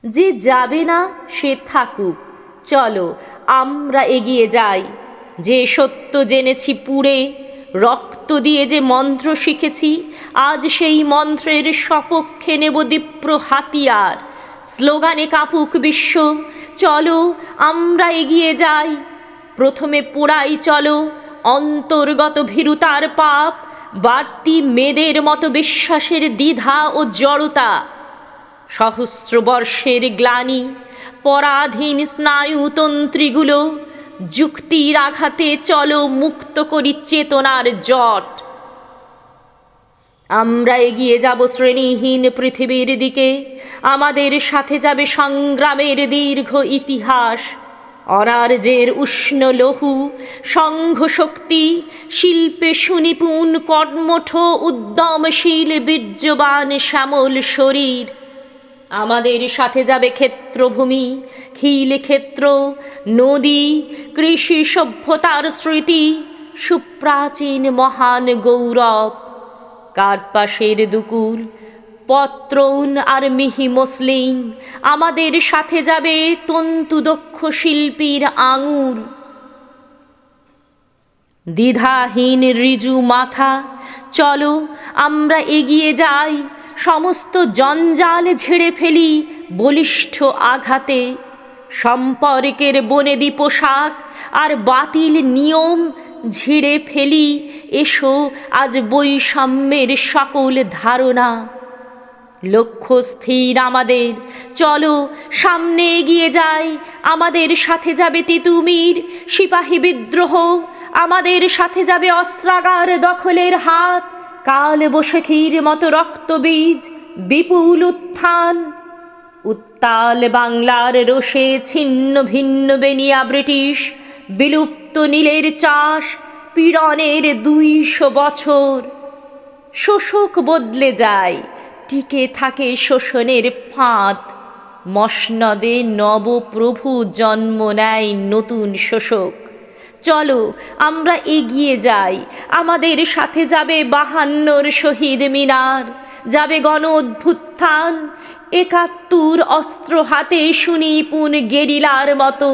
যে যাবে না সে থাকুক, চলো আমরা এগিয়ে যাই। যে সত্য জেনেছি পুড়ে, রক্ত দিয়ে যে মন্ত্র শিখেছি, আজ সেই মন্ত্রের সপক্ষে নেব দীপ্র হাতিয়ার। স্লোগানে কাঁপুক বিশ্ব, চলো আমরা এগিয়ে যাই। প্রথমে পোড়াই চলো অন্তর্গত ভীরুতার পাপ, বাড়তি মেয়েদের মতো বিশ্বাসের দ্বিধা ও জড়তা। সহস্র বর্ষের গ্লানি, পরাধীন স্নায়ুতন্ত্রীগুলো, যুক্তির আঘাতে চলো মুক্ত করি চেতনার জট। আমরা এগিয়ে যাব শ্রেণীহীন পৃথিবীর দিকে, আমাদের সাথে যাবে সংগ্রামের দীর্ঘ ইতিহাস। অনার্যের উষ্ণ লহু, সংঘ শক্তি, শিল্পে সুনিপুণ কর্মঠ উদ্যমশীল বীর্যবান শ্যামল শরীর। আমাদের সাথে যাবে ক্ষেত্রভূমি, খিল ক্ষেত্র, নদী, কৃষি সভ্যতার স্মৃতি, সুপ্রাচীন মহান গৌরব। কার্পাসের দুকুল, পত্রৌন আর মিহি মসলিন, আমাদের সাথে যাবে তন্তুদক্ষ শিল্পীর আঙুল। দ্বিধাহীন ঋজু মাথা, চলো আমরা এগিয়ে যাই। সমস্ত জঞ্জাল ঝেড়ে ফেলি বলিষ্ঠ আঘাতে। সম্পর্কের বনেদি পোশাক আর বাতিল নিয়ম ঝেড়ে ফেলি। এসো আজ বৈষম্যের সকল ধারণা। লক্ষ্য স্থির আমাদের, চলো সামনে এগিয়ে যাই। আমাদের সাথে যাবে তিতুমির, সিপাহী বিদ্রোহ, আমাদের সাথে যাবে অস্ত্রাগার দখলের হাত। কাল বৈশাখীর মতো রক্তবীজ, বিপুল উত্থান। উত্তাল বাংলার রোষে ছিন্ন ভিন্ন বেনিয়া ব্রিটিশ, বিলুপ্ত নীলের চাষ, পীড়নের 200 বছর। শোষক বদলে যায়, টিকে থাকে শোষণের ফাঁদ। মসনদে নবপ্রভু জন্ম নেয় নতুন শোষক। চলো আমরা এগিয়ে যাই। আমাদের সাথে যাবে 52 শহীদ মিনার, যাবে গণ অভ্যুত্থান। 71 অস্ত্র হাতে সুনিপুণ গেরিলার মতো।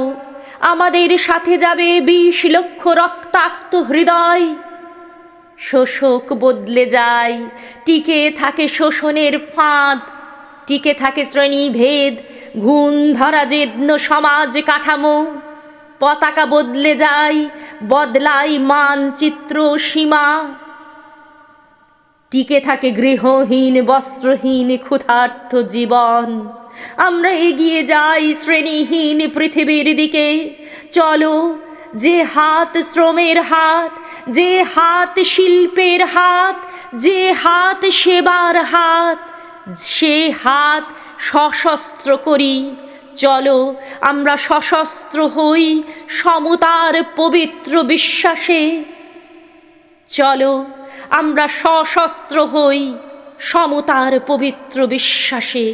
আমাদের সাথে যাবে 20 লক্ষ রক্তাক্ত হৃদয়। শোষক বদলে যায়, টিকে থাকে শোষণের ফাঁদ। টিকে থাকে শ্রেণীভেদ, ঘুণ ধরা জীর্ণ সমাজ কাঠামো। পতাকা বদলে যায়, বদলায় মানচিত্র সীমা। টিকে থাকে গৃহহীন বস্ত্রহীন ক্ষুধার্ত জীবন। আমরা এগিয়ে যাই শ্রেণীহীন পৃথিবীর দিকে। চলো, যে হাত শ্রমের হাত, যে হাত শিল্পের হাত, যে হাত সেবার হাত, সে হাত সশস্ত্র করি। চলো আমরা সশস্ত্র হই সমতার পবিত্র বিশ্বাসে। চলো আমরা সশস্ত্র হই সমতার পবিত্র বিশ্বাসে।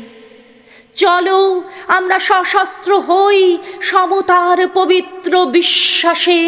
চলো আমরা সশস্ত্র হই সমতার পবিত্র বিশ্বাসে।